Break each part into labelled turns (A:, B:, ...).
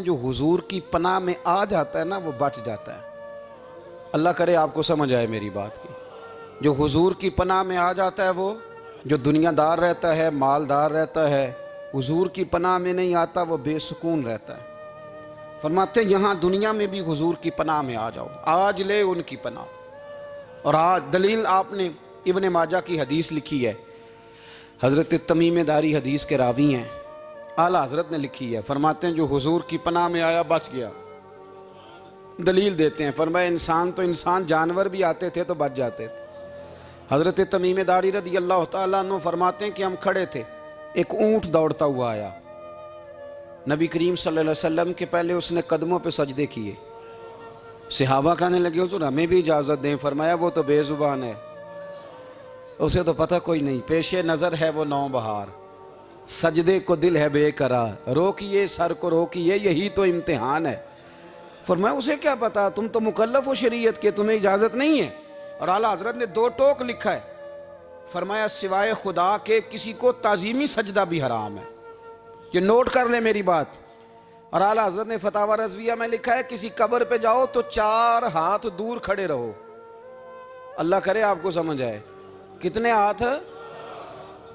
A: जो हुजूर की पनाह में आ जाता है ना वो बच जाता है। अल्लाह करे आपको समझ आए मेरी बात की। जो हुजूर की पनाह में आ जाता है वो जो दुनियादार रहता है, मालदार रहता है, हुजूर की पनाह में नहीं आता वो बेसुकून रहता है। फरमाते यहाँ दुनिया में भी हुजूर की पनाह में आ जाओ, आज ले उनकी पनाह। और आज दलील आपने इब्ने माजा की हदीस लिखी है, हज़रत तमीम दारी हदीस के रावी हैं, आला हज़रत ने लिखी है। फरमाते हैं जो हुजूर की पनाह में आया बच गया। दलील देते हैं, फरमाया इंसान तो इंसान, जानवर भी आते थे तो बच जाते थे। हज़रत तमीम दारी रज़ी अल्लाह तआला अन्हु फरमाते हैं कि हम खड़े थे, एक ऊँट दौड़ता हुआ आया। नबी करीम सल्लल्लाहु अलैहि वसल्लम के पहले उसने कदमों पे सजदे किए। सहाबा कहने लगे हुजूर हमें भी इजाज़त दें। फरमाया वो तो बेजुबान है, उसे तो पता कोई नहीं, पेशे नज़र है वो नौबहार, सजदे को दिल है बेकरार, रोकिए सर को रोकिए यही तो इम्तिहान है। फरमाया उसे क्या पता, तुम तो मुकल्लफ हो शरीयत के, तुम्हें इजाज़त नहीं है। और आला हज़रत ने दो टोक लिखा है, फरमाया सिवाय खुदा के किसी को ताज़ीमी सजदा भी हराम है। ये नोट कर ले मेरी बात। और आला हज़रत ने फतावा रज़विया में लिखा है किसी कब्र पे जाओ तो 4 हाथ दूर खड़े रहो। अल्लाह करे आपको समझ आए। कितने हाथ?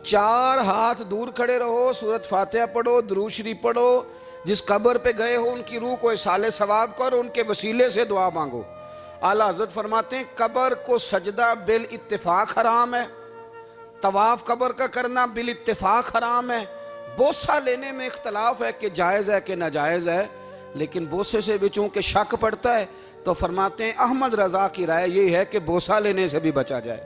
A: 4 हाथ दूर खड़े रहो, सूरत फातिहा पढ़ो, दुरूद शरीफ पढ़ो, जिस कब्र पे गए हो उनकी रूह को इसाले सवाब करो, उनके वसीले से दुआ मांगो। आला हज़रत फरमाते हैं कब्र को सजदा बिल इत्तिफाक हराम है, तवाफ कब्र का करना बिल इत्तिफाक हराम है, बोसा लेने में इख्तलाफ है कि जायज़ है कि नाजायज़ है, लेकिन बोसे से भी चूंकि शक पड़ता है तो फरमाते हैं अहमद रज़ा की राय ये है कि बोसा लेने से भी बचा जाए।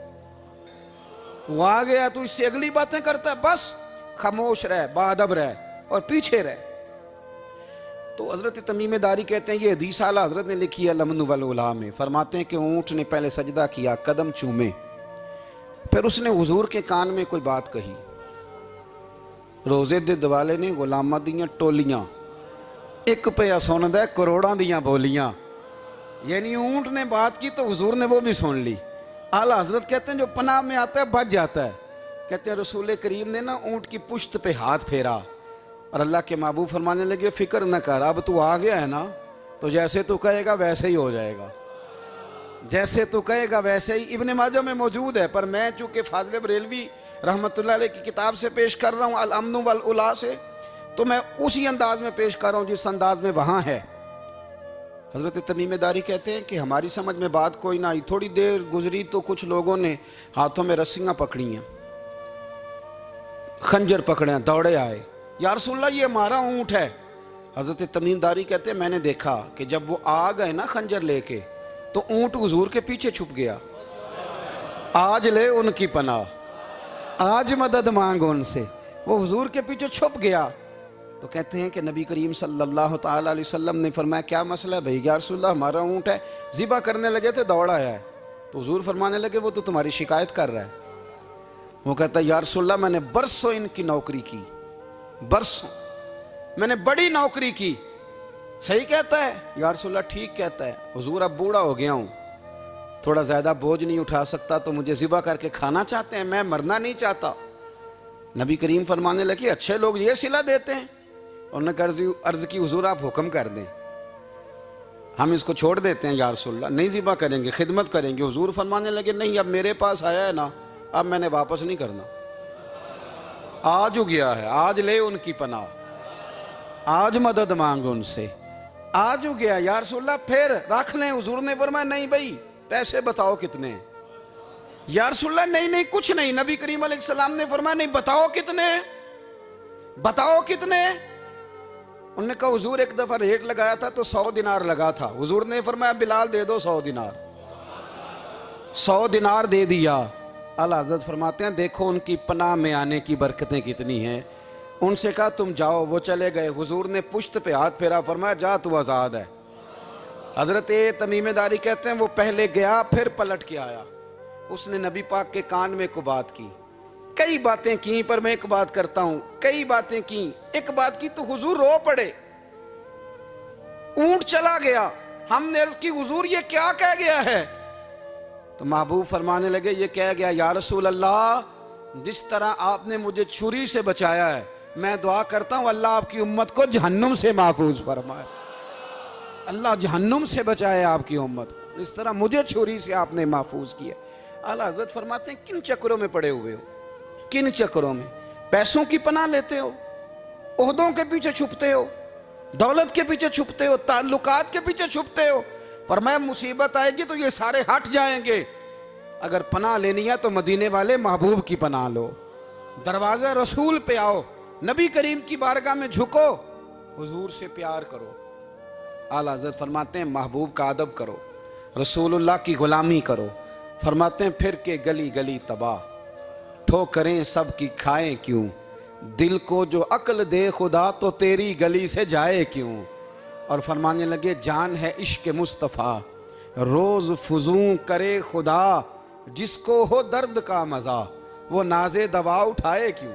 A: वो आ गया तो इससे अगली बातें करता है, बस खामोश रह, बाअदब रह और पीछे रह। तो हज़रत तमीम दारी कहते हैं ये हदीस आला हज़रत ने लिखी है लमन वल उला में। फरमाते हैं कि ऊँट ने पहले सजदा किया, कदम चूमे, फिर उसने हुजूर के कान में कोई बात कही। रोजे दे दिवाले ने गुलामां दियां टोलियां, एक पे सुनदा करोड़ां दियां बोलियां। यानी ऊँट ने बात की तो हुजूर ने वो भी सुन ली। आला हज़रत कहते हैं जो पनाह में आता है बच जाता है। कहते हैं रसूल करीम ने ना ऊँट की पुश्त पे हाथ फेरा और अल्लाह के महबूब फरमाने लगे फिक्र न कर, अब तू आ गया है ना तो जैसे तू कहेगा वैसे ही हो जाएगा, जैसे तू कहेगा वैसे ही। इब्ने माजा में मौजूद है, पर मैं चूँकि फाज़िल बरेलवी रहमतुल्लाह अलैह की किताब से पेश कर रहा हूँ अल अम्न वल उला से, तो मैं उसी अंदाज में पेश कर रहा हूँ जिस अंदाज में वहाँ है। हज़रत तमीम दारी कहते हैं कि हमारी समझ में बात कोई ना आई। थोड़ी देर गुजरी तो कुछ लोगों ने हाथों में रस्सियाँ पकड़ी हैं, खंजर पकड़े हैं, दौड़े आए, या रसूलल्लाह ये हमारा ऊँट है। हज़रत तमीम दारी कहते हैं मैंने देखा कि जब वो आ गए ना खंजर लेके तो ऊँट हुजूर के पीछे छुप गया। आज ले उनकी पनाह, आज मदद मांग उनसे, वो हुजूर के पीछे छुप गया। तो कहते हैं कि नबी करीम सल्लल्लाहु ताला अलैहि वसल्लम ने फरमाया क्या मसला है भाई? या रसूलल्लाह हमारा ऊँट है, ज़िबा करने लगे थे दौड़ा आया है। तो हुजूर फरमाने लगे वो तो तुम्हारी शिकायत कर रहा है। वो कहता है या रसूलल्लाह मैंने बरसों इनकी नौकरी की, बरसों मैंने बड़ी नौकरी की। सही कहता है या रसूलल्लाह? ठीक कहता है। हुजूर अब बूढ़ा हो गया हूँ, थोड़ा ज़्यादा बोझ नहीं उठा सकता, तो मुझे ज़िबा करके खाना चाहते हैं, मैं मरना नहीं चाहता। नबी करीम फरमाने लगे अच्छे लोग ये सिला देते हैं। उन्होंने अर्ज़ की हुजूर आप हुक्म कर दें, हम इसको छोड़ देते हैं या रसूलल्लाह, नहीं ज़िबा करेंगे, खिदमत करेंगे। हुजूर फरमाने लगे नहीं अब मेरे पास आया है ना, अब मैंने वापस नहीं करना, आज हो गया है, आज ले उनकी पनाह, आज मदद मांग उनसे, आज हो गया या रसूलल्लाह फिर रख लें। हुजूर ने फरमाया नहीं भाई पैसे बताओ कितने? या रसूलल्लाह नहीं नहीं कुछ नहीं। नबी करीम अलैहिस्सलाम ने फरमाया नहीं बताओ कितने, बताओ कितने? उन्होंने कहा हुजूर एक दफा रेट लगाया था तो 100 दिनार लगा था। हुजूर ने फरमाया बिलाल दे दो 100 दिनार। 100 दिनार दे दिया। आला हज़रत फरमाते हैं देखो उनकी पनाह में आने की बरकतें कितनी हैं। उनसे कहा तुम जाओ, वो चले गए। हुजूर ने पुश्त पे हाथ फेरा, फरमाया जा तू आज़ाद है। हज़रत तमीम दारी कहते हैं वो पहले गया फिर पलट के आया, उसने नबी पाक के कान में को बात की, कई बातें की, पर मैं एक बात करता हूं, कई बातें की, एक बात की तो हुजूर रो पड़े। ऊंट चला गया, हमने अर्ज़ की हुजूर ये क्या कह गया है? तो महबूब फरमाने लगे ये कह गया या रसूल अल्लाह जिस तरह आपने मुझे छुरी से बचाया है मैं दुआ करता हूं अल्लाह आपकी उम्मत को जहन्नुम से महफूज फरमाए, अल्लाह जहन्नुम से बचाए आपकी उम्मत को। इस तरह मुझे छुरी से आपने महफूज किया। आला हज़रत फरमाते हैं किन चक्करों में पड़े हुए हो, किन चक्करों में? पैसों की पनाह लेते हो, ओहदों के पीछे छुपते हो, दौलत के पीछे छुपते हो, ताल्लुकात के पीछे छुपते हो। फरमाया मुसीबत आएगी तो ये सारे हट जाएंगे। अगर पनाह लेनी है तो मदीने वाले महबूब की पनाह लो, दरवाजा रसूल पे आओ, नबी करीम की बारगाह में झुको, हुजूर से प्यार करो। आला हज़रत फरमाते हैं महबूब का अदब करो, रसूलुल्लाह की गुलामी करो। फरमाते हैं फिर के गली गली तबाह, ठोकरें सब की खाएं क्यों, दिल को जो अक्ल दे खुदा तो तेरी गली से जाए क्यों। और फरमाने लगे जान है इश्क मुस्तफ़ा, रोज़ फुजूं करे खुदा, जिसको हो दर्द का मज़ा वो नाज़े दवा उठाए क्यों,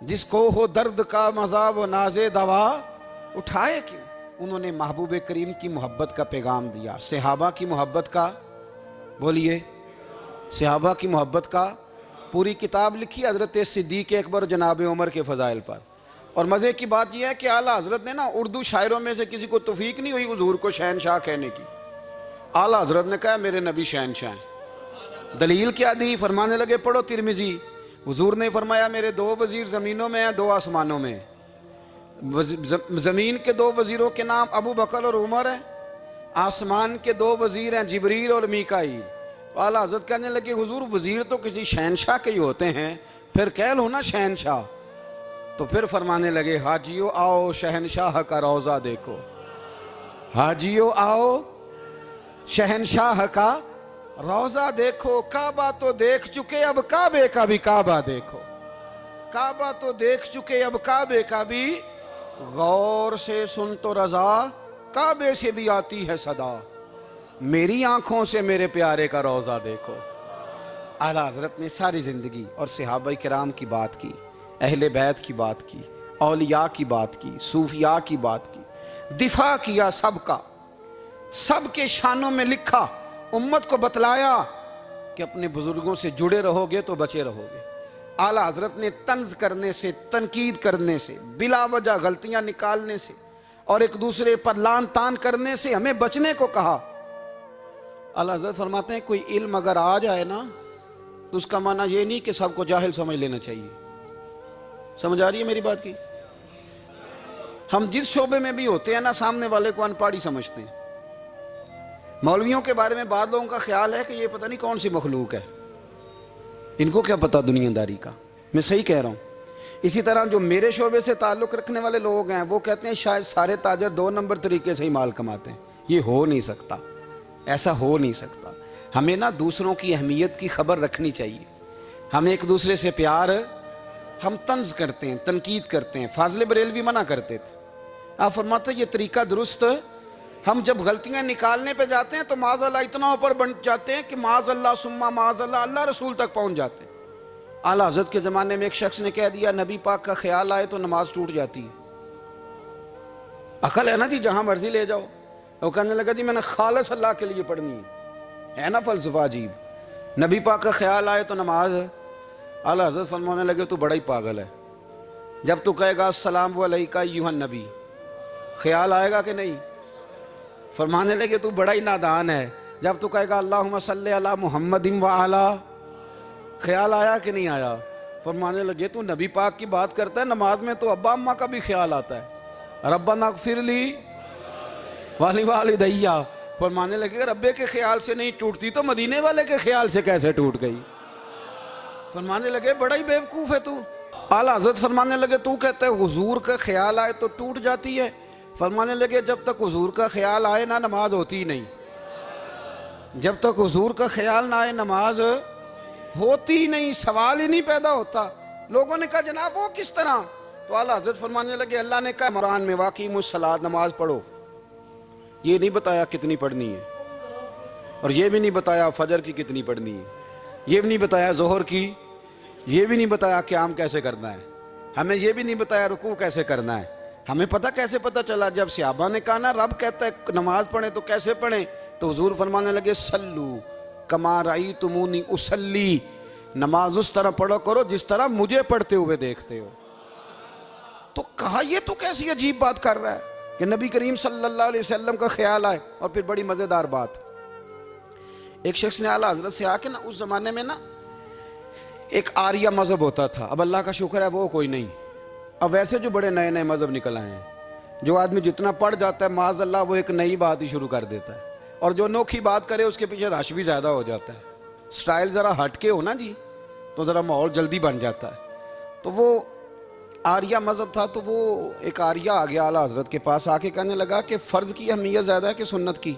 A: जिसको हो दर्द का मज़ा वो नाज़े दवा उठाए क्यों। उन्होंने महबूब करीम की मोहब्बत का पैगाम दिया, सहाबा की मोहब्बत का, बोलिए, सहाबा की मोहब्बत का। पूरी किताब लिखी हज़रत सिद्दीक़ अकबर जनाब उमर के फ़ज़ाइल पर। और मज़े की बात यह है कि आला हज़रत ने ना उर्दू शायरों में से किसी को तौफीक नहीं हुई हुजूर को शहनशाह कहने की। आला हज़रत ने कहा मेरे नबी शहनशाह हैं। दलील क्या दी? फरमाने लगे पढ़ो तिरमिज़ी, हुजूर ने फरमाया मेरे दो वज़ीर ज़मीनों में हैं, दो आसमानों में। ज़मीन के दो वज़ीरों के नाम अबू बकर और उमर हैं, आसमान के दो वज़ीर हैं जिब्रील और मीकाईल। तो आला हज़रत कहने लगे हुजूर वज़ीर तो किसी शहनशाह के ही होते हैं, फिर कह लो ना शहनशाह। तो फिर फरमाने लगे हाजियो आओ शहनशाह का रोज़ा देखो, हाजियो आओ शहनशाह का रोज़ा देखो। काबा तो देख चुके अब काबे का भी काबा देखो, काबा तो देख चुके अब काबे का भी, गौर से सुन तो रज़ा काबे से भी आती है सदा, मेरी आंखों से मेरे प्यारे का रोज़ा देखो। आला हज़रत ने सारी ज़िंदगी और सहाबा किराम की बात की, अहले बैत की बात की, औलिया की बात की, सूफिया की बात की, दिफा किया सबका, सबके शानों में लिखा, उम्मत को बतलाया कि अपने बुजुर्गों से जुड़े रहोगे तो बचे रहोगे। आला हज़रत ने तंज करने से, तनकीद करने से, बिला वजह गलतियां निकालने से और एक दूसरे पर लान तान करने से हमें बचने को कहा। आला हज़रत फरमाते हैं कोई इल्म अगर आ जाए ना तो उसका माना ये नहीं कि सबको जाहिल समझ लेना चाहिए। समझ आ रही है मेरी बात की? हम जिस शोबे में भी होते हैं ना सामने वाले को अनपढ़ ही समझते हैं। मौलवियों के बारे में बाद लोगों का ख्याल है कि ये पता नहीं कौन सी मखलूक है, इनको क्या पता दुनियादारी का। मैं सही कह रहा हूँ। इसी तरह जो मेरे शोबे से ताल्लुक़ रखने वाले लोग हैं वो कहते हैं शायद सारे ताजर 2 नंबर तरीके से ही माल कमाते हैं। ये हो नहीं सकता, ऐसा हो नहीं सकता। हमें ना दूसरों की अहमियत की खबर रखनी चाहिए। हम एक दूसरे से प्यार, हम तंज करते हैं, तनकीद करते हैं। फाज़िल बरेलवी मना करते थे, आप फरमाते ये तरीका दुरुस्त। हम जब गलतियां निकालने पे जाते हैं तो माज़अल्लाह इतना ऊपर बन जाते हैं कि माज़अल्लाह सुम्मा माज़अल्लाह अल्लाह रसूल तक पहुंच जाते हैं। आला हज़रत के ज़माने में एक शख्स ने कह दिया नबी पाक का ख्याल आए तो नमाज टूट जाती है। अकल है ना जी, जहां मर्जी ले जाओ। वो कहने लगा जी मैंने खालिस अल्लाह के लिए पढ़नी है ना फ़लसफ़ा अजीब। नबी पाक का ख्याल आए तो नमाज। आला हज़रत फरमाने लगे तू बड़ा ही पागल है। जब तू कहेगा अस्सलामु अलैका अय्युहन नबी, ख्याल आएगा कि नहीं? फरमाने लगे तू बड़ा ही नादान है। जब तू कहेगा अल्लाहुम्मा सल्ली अला मुहम्मदिन व अला, ख्याल आया कि नहीं आया? फरमाने लगे तू नबी पाक की बात करता है, नमाज में तो अब्बा अम्मा का भी ख्याल आता है। रब्बना ग़फ़िरली वाली वालिदैया। फरमाने लगे रब्बे के ख्याल से नहीं टूटती तो मदीने वाले के ख्याल से कैसे टूट गई? फरमाने लगे बड़ा ही बेवकूफ़ है तू। आला हज़रत फरमाने लगे तू कहता है हुजूर का ख्याल आए तो टूट जाती है। फरमाने लगे जब तक हुजूर का ख्याल आए ना नमाज होती ही नहीं। जब तक हुजूर का ख्याल ना आए नमाज होती ही नहीं, सवाल ही नहीं पैदा होता। लोगों ने कहा जनाब वो किस तरह? तो आला हज़रत फरमाने लगे अल्लाह ने कहा कुरान में वाक़ई मुस्सलात नमाज पढ़ो। ये नहीं बताया कितनी पढ़नी है, और ये भी नहीं बताया फजर की कितनी पढ़नी है, ये भी नहीं बताया जोहर की, ये भी नहीं बताया क़याम कैसे करना है, हमें ये भी नहीं बताया रुकू कैसे करना है। हमें पता कैसे पता चला? जब सहाबा ने कहा ना रब कहता है नमाज पढ़े तो कैसे पढ़ें, तो हुजूर फरमाने लगे सल्लू कमा रअयतुमूनी उसल्ली, नमाज उस तरह पढ़ो करो जिस तरह मुझे पढ़ते हुए देखते हो। तो कहा ये तो कैसी अजीब बात कर रहा है कि नबी करीम सल्लल्लाहु अलैहि वसल्लम का ख्याल आए। और फिर बड़ी मज़ेदार बात, एक शख्स ने आला हज़रत से आके ना, उस ज़माने में ना एक आर्या मज़हब होता था, अब अल्लाह का शुक्र है वो कोई नहीं। अब वैसे जो बड़े नए नए मज़हब निकल आए हैं, जो आदमी जितना पढ़ जाता है माज़अल्लाह वो एक नई बात ही शुरू कर देता है, और जो अनोखी बात करे उसके पीछे रश भी ज़्यादा हो जाता है। स्टाइल ज़रा हटके हो ना जी तो ज़रा माहौल जल्दी बन जाता है। तो वो आर्या मज़हब था, तो वो एक आर्या आ गया आला हज़रत के पास, आके कहने लगा कि फ़र्ज़ की अहमियत ज़्यादा है कि सुन्नत की।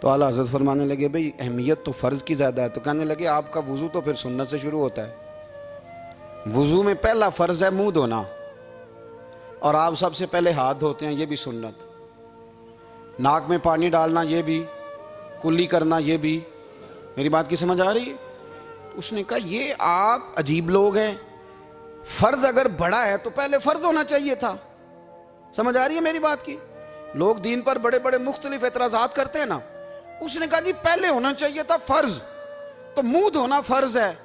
A: तो आला हज़रत फरमाने लगे भाई अहमियत तो फ़र्ज़ की ज़्यादा है। तो कहने लगे आपका वज़ू तो फिर सुन्नत से शुरू होता है। वज़ू में पहला फ़र्ज़ है मुँह धोना, और आप सबसे पहले हाथ धोते हैं, ये भी सुन्नत। नाक में पानी डालना ये भी, कुल्ली करना ये भी। मेरी बात की समझ आ रही है? उसने कहा ये आप अजीब लोग हैं, फ़र्ज़ अगर बड़ा है तो पहले फ़र्ज़ होना चाहिए था। समझ आ रही है मेरी बात की? लोग दीन पर बड़े बड़े मुख्तलिफ एतराज़ात करते हैं ना, उसने कहा जी पहले होना चाहिए था फ़र्ज़। तो मुंह धोना फ़र्ज़ है,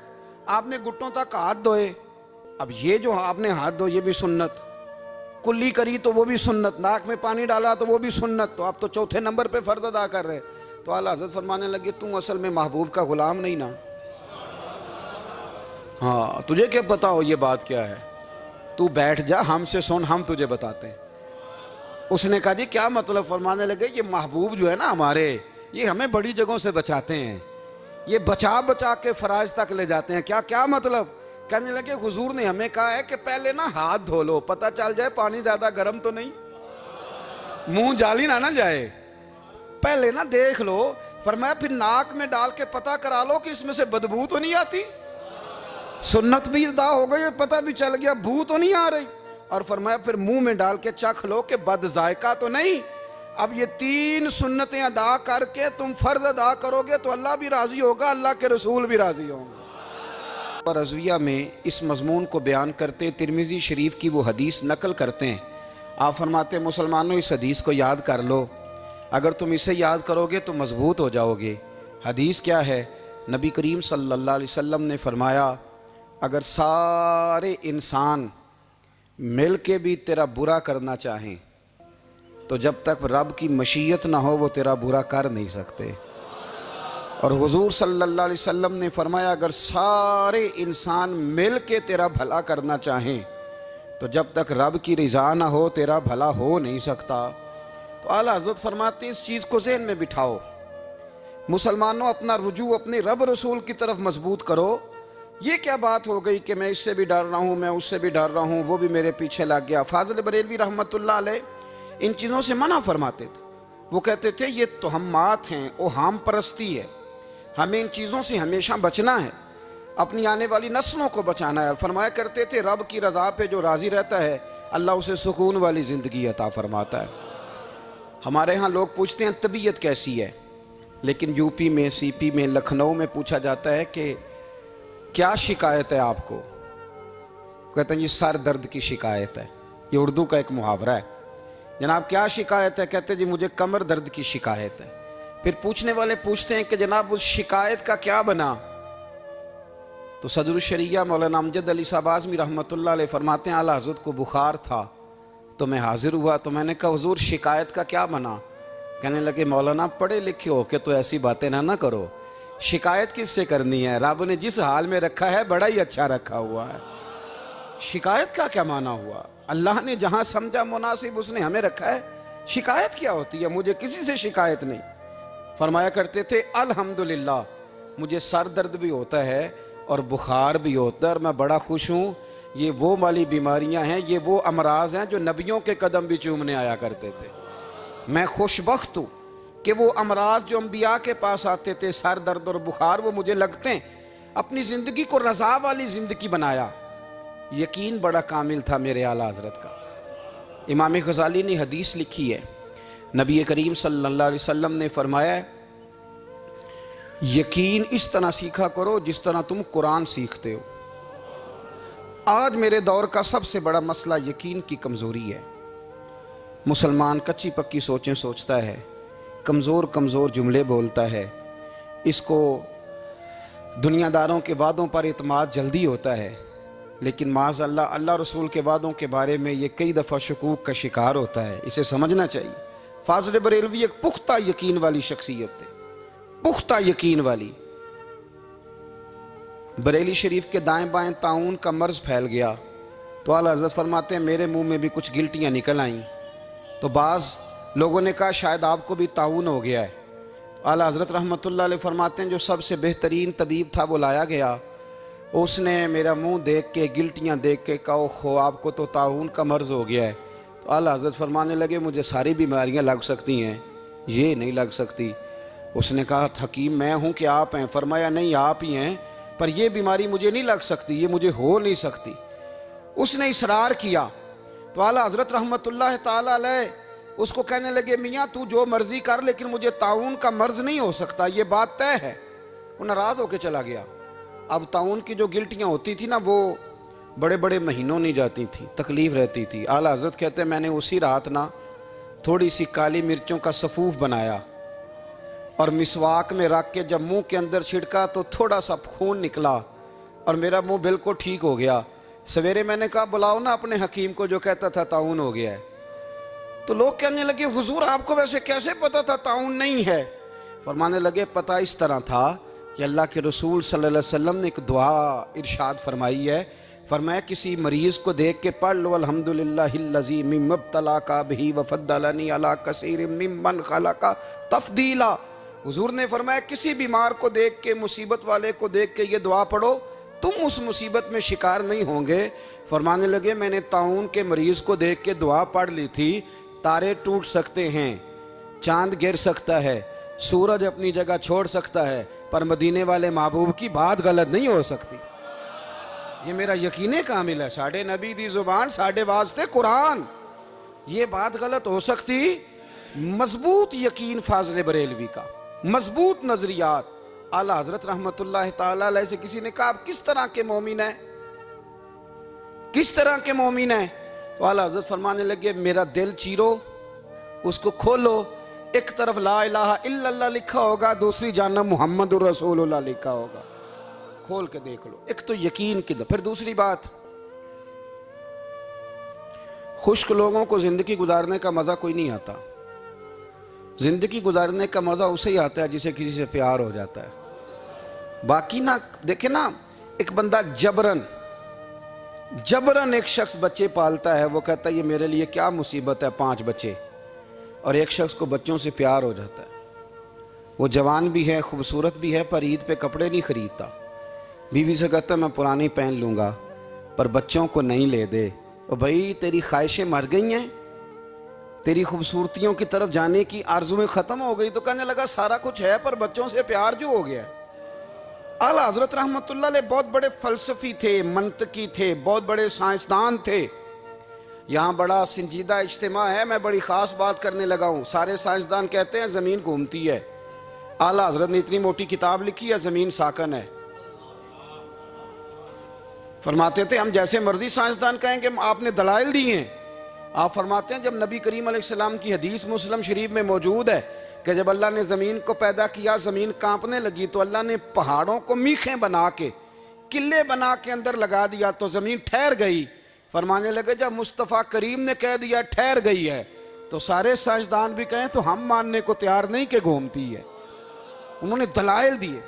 A: आपने घुटनों तक हाथ धोए, अब ये जो आपने हाथ धो ये भी सुन्नत, कुल्ली करी तो वो भी सुन्नत, नाक में पानी डाला तो वो भी सुन्नत, तो आप तो चौथे नंबर पे फ़र्ज़ अदा कर रहे। तो आला हज़रत फरमाने लगे तुम असल में महबूब का ग़ुलाम नहीं ना। हाँ तुझे क्या पता हो ये बात क्या है, तू बैठ जा हमसे सुन, हम तुझे बताते हैं। उसने कहा जी क्या मतलब? फरमाने लगे ये महबूब जो है ना हमारे, ये हमें बड़ी जगहों से बचाते हैं, ये बचा बचा के फ़राइज़ तक ले जाते हैं। क्या क्या मतलब? कहने लगे हुजूर ने हमें कहा है कि पहले ना हाथ धो लो, पता चल जाए पानी ज़्यादा गर्म तो नहीं, मुंह जाली ना जाए, पहले ना देख लो। फरमाया फिर नाक में डाल के पता करा लो कि इसमें से बदबू तो नहीं आती, सुन्नत भी अदा हो गई, पता भी चल गया बू तो नहीं आ रही। और फरमाया फिर मुंह में डाल के चख लो कि बद जायका तो नहीं। अब ये 3 सुन्नतें अदा करके तुम फ़र्ज़ अदा करोगे तो अल्लाह भी राज़ी होगा, अल्लाह के रसूल भी राज़ी होंगे। और रज़विया में इस मज़मून को बयान करते तिरमिज़ी शरीफ की वो हदीस नकल करते हैं। आप फरमाते मुसलमानों इस हदीस को याद कर लो, अगर तुम इसे याद करोगे तो मजबूत हो जाओगे। हदीस क्या है? नबी करीम सल्लल्लाहु अलैहि वसल्लम ने फरमाया अगर सारे इंसान मिल के भी तेरा बुरा करना चाहें तो जब तक रब की मशीयत ना हो वो तेरा बुरा कर नहीं सकते। और हुजूर सल्लल्लाहु अलैहि वसल्लम ने फरमाया अगर सारे इंसान मिल के तेरा भला करना चाहें तो जब तक रब की रज़ा ना हो तेरा भला हो नहीं सकता। तो आला हज़रत फरमाते इस चीज़ को ज़हन में बिठाओ, मुसलमानों अपना रुजू अपने रब रसूल की तरफ मजबूत करो। ये क्या बात हो गई कि मैं इससे भी डर रहा हूँ, मैं उससे भी डर रहा हूँ, वो भी मेरे पीछे लग गया। फाज़िल बरेलवी रहमतुल्लाह अलैह इन चीज़ों से मना फरमाते थे। वो कहते थे ये तोहमात हैं, ओहाम परस्ती है, हमें इन चीज़ों से हमेशा बचना है, अपनी आने वाली नस्लों को बचाना है। और फरमाया करते थे रब की रज़ा पे जो राज़ी रहता है अल्लाह उसे सुकून वाली ज़िंदगी अता फरमाता है। हमारे यहाँ लोग पूछते हैं तबीयत कैसी है, लेकिन यूपी में, सीपी में, लखनऊ में पूछा जाता है कि क्या शिकायत है आपको? कहते हैं जी सर दर्द की शिकायत है। ये उर्दू का एक मुहावरा है। जनाब क्या शिकायत है? कहते जी मुझे कमर दर्द की शिकायत है। फिर पूछने वाले पूछते हैं कि जनाब उस शिकायत का क्या बना? तो सदरुल शरिया मौलाना अमजद अली साहब आज़मी रहमतुल्लाह अलैह फरमाते हैं आला हज़रत को बुखार था तो मैं हाजिर हुआ, तो मैंने कहा हुजूर शिकायत का क्या बना? कहने लगे मौलाना पढ़े लिखे हो के तो ऐसी बातें ना करो, शिकायत किससे करनी है? रब ने जिस हाल में रखा है बड़ा ही अच्छा रखा हुआ है, शिकायत का क्या माना हुआ? अल्लाह ने जहाँ समझा मुनासिब उसने हमें रखा है, शिकायत क्या होती है? मुझे किसी से शिकायत नहीं। फरमाया करते थे अल्हम्दुलिल्लाह मुझे सर दर्द भी होता है और बुखार भी होता है और मैं बड़ा खुश हूँ। ये वो वाली बीमारियां हैं, ये वो अमराज हैं जो नबियों के कदम भी चूमने आया करते थे। मैं खुशबख्त हूँ कि वो अमराज जो अम्बिया के पास आते थे, सर दर्द और बुखार, वो मुझे लगते हैं। अपनी ज़िंदगी को रज़ा वाली ज़िंदगी बनाया, यकीन बड़ा कामिल था मेरे आला हज़रत का। इमाम गज़ाली ने हदीस लिखी है, नबी करीम सल्लल्लाहु अलैहि वसल्लम ने फरमाया यकीन इस तरह सीखा करो जिस तरह तुम कुरान सीखते हो। आज मेरे दौर का सबसे बड़ा मसला यकीन की कमज़ोरी है। मुसलमान कच्ची पक्की सोचें सोचता है, कमज़ोर कमज़ोर जुमले बोलता है, इसको दुनियादारों के वादों पर इत्माद जल्दी होता है। लेकिन माज़अल्लाह अल्लाह रसूल के वादों के बारे में ये कई दफ़ा शकूक का शिकार होता है। इसे समझना चाहिए। फाज़िल बरेलवी एक पुख्ता यकीन वाली शख्सियत थे, पुख्ता यकीन वाली। बरेली शरीफ के दाएं बाएं ताउन का मर्ज फैल गया तो आला हज़रत फरमाते हैं मेरे मुंह में भी कुछ गिल्टियाँ निकल आईं। तो बाज़ लोगों ने कहा शायद आपको भी ताउन हो गया है। आला हज़रत रहमतुल्लाह अलैह फरमाते हैं जो सबसे बेहतरीन तबीब था वो लाया गया। उसने मेरा मुंह देख के, गिल्टियाँ देख के कहा खो आपको तो ताउन का मर्ज हो गया है। तो आला हज़रत फरमाने लगे मुझे सारी बीमारियाँ लग सकती हैं, ये नहीं लग सकती। उसने कहा हकीम मैं हूँ कि आप हैं? फरमाया नहीं आप ही हैं, पर यह बीमारी मुझे नहीं लग सकती, ये मुझे हो नहीं सकती। उसने इसरार किया तो आला हज़रत रहमतुल्लाह ताला अलैह उसको कहने लगे मियाँ तू जो मर्जी कर लेकिन मुझे ताउन का मर्ज नहीं हो सकता, ये बात तय है। वो नाराज़ होकर चला गया। अब ताउन की जो गिल्टियाँ होती थी ना वो बड़े बड़े महीनों नहीं जाती थी, तकलीफ़ रहती थी। आला हज़रत कहते मैंने उसी रात ना थोड़ी सी काली मिर्चों का सफ़ूफ बनाया और मिसवाक में रख के जब मुंह के अंदर छिड़का तो थोड़ा सा खून निकला और मेरा मुंह बिल्कुल ठीक हो गया। सवेरे मैंने कहा बुलाओ ना अपने हकीम को जो कहता था ताउन हो गया है। तो लोग कहने लगे हुजूर आपको वैसे कैसे पता था ताउन नहीं है? फरमाने लगे पता इस तरह था कि अल्लाह के रसूल सल्लल्लाहु अलैहि वसल्लम ने एक दुआ इरशाद फरमाई है। फरमाया किसी मरीज़ को देख के पढ़ लो अल्हम्दुलिल्लाहिल्लज़ी मिम्मब्तला का बिही वफ़द्दलनी अला कसीरिम मिम्मन खलका तफ़दीला। हुजूर ने फरमाया किसी बीमार को देख के, मुसीबत वाले को देख के ये दुआ पढ़ो, तुम उस मुसीबत में शिकार नहीं होंगे। फरमाने लगे मैंने ताउन के मरीज़ को देख के दुआ पढ़ ली थी। तारे टूट सकते हैं, चांद गिर सकता है, सूरज अपनी जगह छोड़ सकता है, पर मदीने वाले महबूब की बात गलत नहीं हो सकती। ये मेरा यकीन कामिल है। साढ़े नबी दी जुबान साढ़े वास्ते कुरान, ये बात गलत हो सकती? मजबूत यकीन फाज़िल बरेलवी का, मजबूत नजरियात। आला हज़रत रहमतुल्लाह ताला अलैह से किसी ने कहा आप किस तरह के मोमिन हैं, किस तरह के मोमिन हैं? तो आला हज़रत फरमाने लगे मेरा दिल चीरो, उसको खोलो, एक तरफ ला इलाहा इल्लल्लाह लिखा होगा, दूसरी जानब मुहम्मदुर रसूलुल्लाह लिखा होगा। खोल के देख लो। एक तो यकीन की। फिर दूसरी बात, खुश्क लोगों को जिंदगी गुजारने का मजा कोई नहीं आता। जिंदगी गुजारने का मजा उसे ही आता है जिसे किसी से प्यार हो जाता है। बाकी ना देखे ना, एक बंदा जबरन एक शख्स बच्चे पालता है, वो कहता है ये मेरे लिए क्या मुसीबत है 5 बच्चे, और एक शख्स को बच्चों से प्यार हो जाता है। वो जवान भी है, खूबसूरत भी है, पर ईद पे कपड़े नहीं खरीदता। बीवी से कहता मैं पुरानी पहन लूँगा पर बच्चों को नहीं ले दे। और भाई तेरी ख्वाहिशें मर गई हैं, तेरी खूबसूरतियों की तरफ जाने की आरज़ुएं ख़त्म हो गई। तो कहने लगा सारा कुछ है पर बच्चों से प्यार जो हो गया। आला हज़रत रहमतुल्लाह अलैह बहुत बड़े फ़लसफ़ी थे, मंतकी थे, बहुत बड़े साइंसदान थे। यहाँ बड़ा संजीदा इज्तिमा है, मैं बड़ी ख़ास बात करने लगा हूँ। सारे साइंसदान कहते हैं ज़मीन घूमती है। आला हज़रत ने इतनी मोटी किताब लिखी है ज़मीन साकन है। फरमाते थे हम जैसे मर्जी साइंसदान कहेंगे आपने दलाइल दिए हैं। आप फरमाते हैं जब नबी करीम अलैहिस्सलाम की हदीस मुस्लिम शरीफ में मौजूद है कि जब अल्लाह ने ज़मीन को पैदा किया ज़मीन कांपने लगी तो अल्लाह ने पहाड़ों को मीखें बना के, किले बना के अंदर लगा दिया तो ज़मीन ठहर गई। फरमाने लगे जब मुस्तफ़ा करीम ने कह दिया ठहर गई है तो सारे साइंसदान भी कहें तो हम मानने को तैयार नहीं कि घूमती है। उन्होंने दलाइल दिए।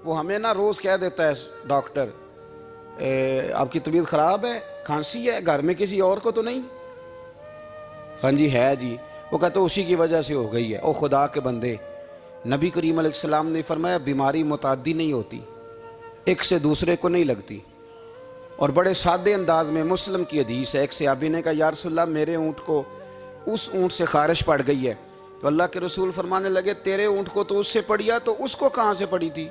A: वो हमें ना रोज़ कह देता है डॉक्टर आपकी तबीयत ख़राब है, खांसी है, घर में किसी और को तो नहीं? हाँ जी है जी। वो कहते उसी की वजह से हो गई है। ओ खुदा के बंदे, नबी करीम अलैहिस्सलाम ने फरमाया बीमारी मुताद्दी नहीं होती, एक से दूसरे को नहीं लगती। और बड़े सादे अंदाज में मुस्लिम की हदीस है, एक सहाबी ने कहा या रसूलल्लाह मेरे ऊँट को उस ऊँट से खारिश पड़ गई है। तो अल्लाह के रसूल फरमाने लगे तेरे ऊँट को तो उससे पड़ी तो उसको कहाँ से पड़ी थी?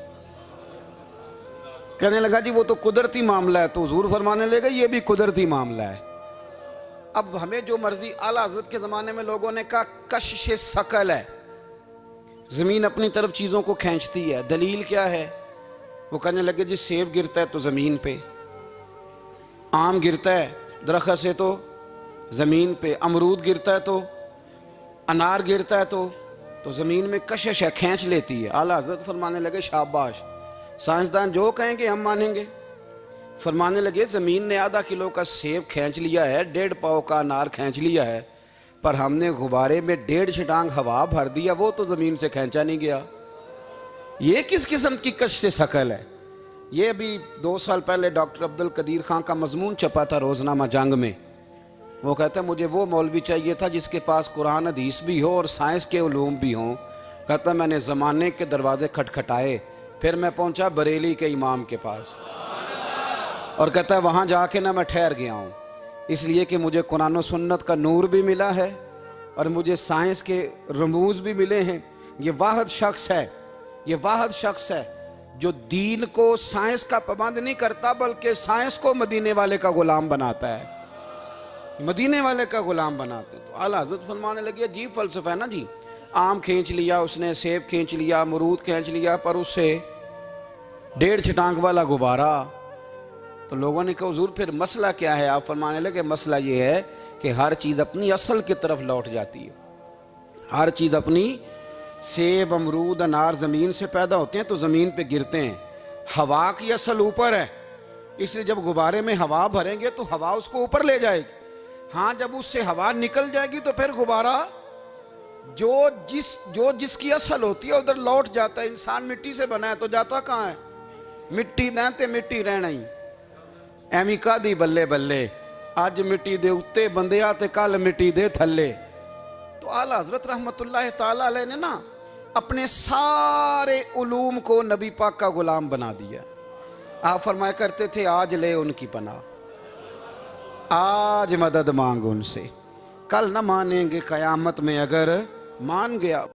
A: कहने लगा जी वो तो कुदरती मामला है। तो हुजूर फरमाने लगे ये भी कुदरती मामला है। अब हमें जो मर्जी, आला हज़रत के ज़माने में लोगों ने कहा कशिश सकल है, ज़मीन अपनी तरफ चीज़ों को खींचती है। दलील क्या है? वो कहने लगे जी सेब गिरता है तो ज़मीन पे, आम गिरता है दरख्त से तो ज़मीन पे, अमरूद गिरता है तो, अनार गिरता है तो ज़मीन में कशिश है, खींच लेती है। आला हज़रत फरमाने लगे शाबाश, साइंसदान जो कहेंगे हम मानेंगे। फरमाने लगे ज़मीन ने आधा किलो का सेब खींच लिया है, 1.5 पाव का अनार खींच लिया है, पर हमने गुब्बारे में 1.5 छटांग हवा भर दिया, वो तो ज़मीन से खींचा नहीं गया। ये किस किस्म की कश शकल है? ये अभी 2 साल पहले डॉक्टर अब्दुल कदीर खान का मजमून छपा था रोज़नामा जंग में। वो कहता मुझे वो मौलवी चाहिए था जिसके पास कुरान हदीस भी हो और साइंस के उलूम भी हों। कहता मैंने ज़माने के दरवाजे खटखटाए, फिर मैं पहुंचा बरेली के इमाम के पास, और कहता है वहाँ जाके ना मैं ठहर गया हूँ, इसलिए कि मुझे कुरान और सुन्नत का नूर भी मिला है और मुझे साइंस के रमूज भी मिले हैं। ये वाहिद शख्स है, ये वाहिद शख्स है जो दीन को साइंस का पाबंद नहीं करता, बल्कि साइंस को मदीने वाले का गुलाम बनाता है, मदीने वाले का गुलाम बनाते। तो आला हज़रत फरमाने लगे अजीब फ़लसफ़ा है ना जी। आम खींच लिया उसने, सेब खींच लिया, अमरूद खींच लिया, पर उससे 1.5 छटांग वाला गुब्बारा। तो लोगों ने कहा हुज़ूर फिर मसला क्या है? आप फरमाने लगे मसला ये है कि हर चीज़ अपनी असल की तरफ लौट जाती है। हर चीज़ अपनी, सेब अमरूद अनार ज़मीन से पैदा होते हैं तो ज़मीन पे गिरते हैं। हवा की असल ऊपर है, इसलिए जब गुब्बारे में हवा भरेंगे तो हवा उसको ऊपर ले जाएगी। हाँ, जब उससे हवा निकल जाएगी तो फिर गुब्बारा जो जिसकी असल होती है उधर लौट जाता है। इंसान मिट्टी से बना है तो जाता कहाँ है? मिट्टी देते मिट्टी रहना ही। एवं कादी बल्ले बल्ले, अज मिट्टी दे उत्ते बंदिया ते कल मिट्टी दे थल्ले। तो आला हज़रत रहमतुल्लाह ताला अलैह ने ना अपने सारे उलूम को नबी पाक का गुलाम बना दिया। आप फरमाया करते थे आज ले उनकी पनाह, आज मदद मांग उनसे, कल न मानेंगे क़यामत में अगर मान गया।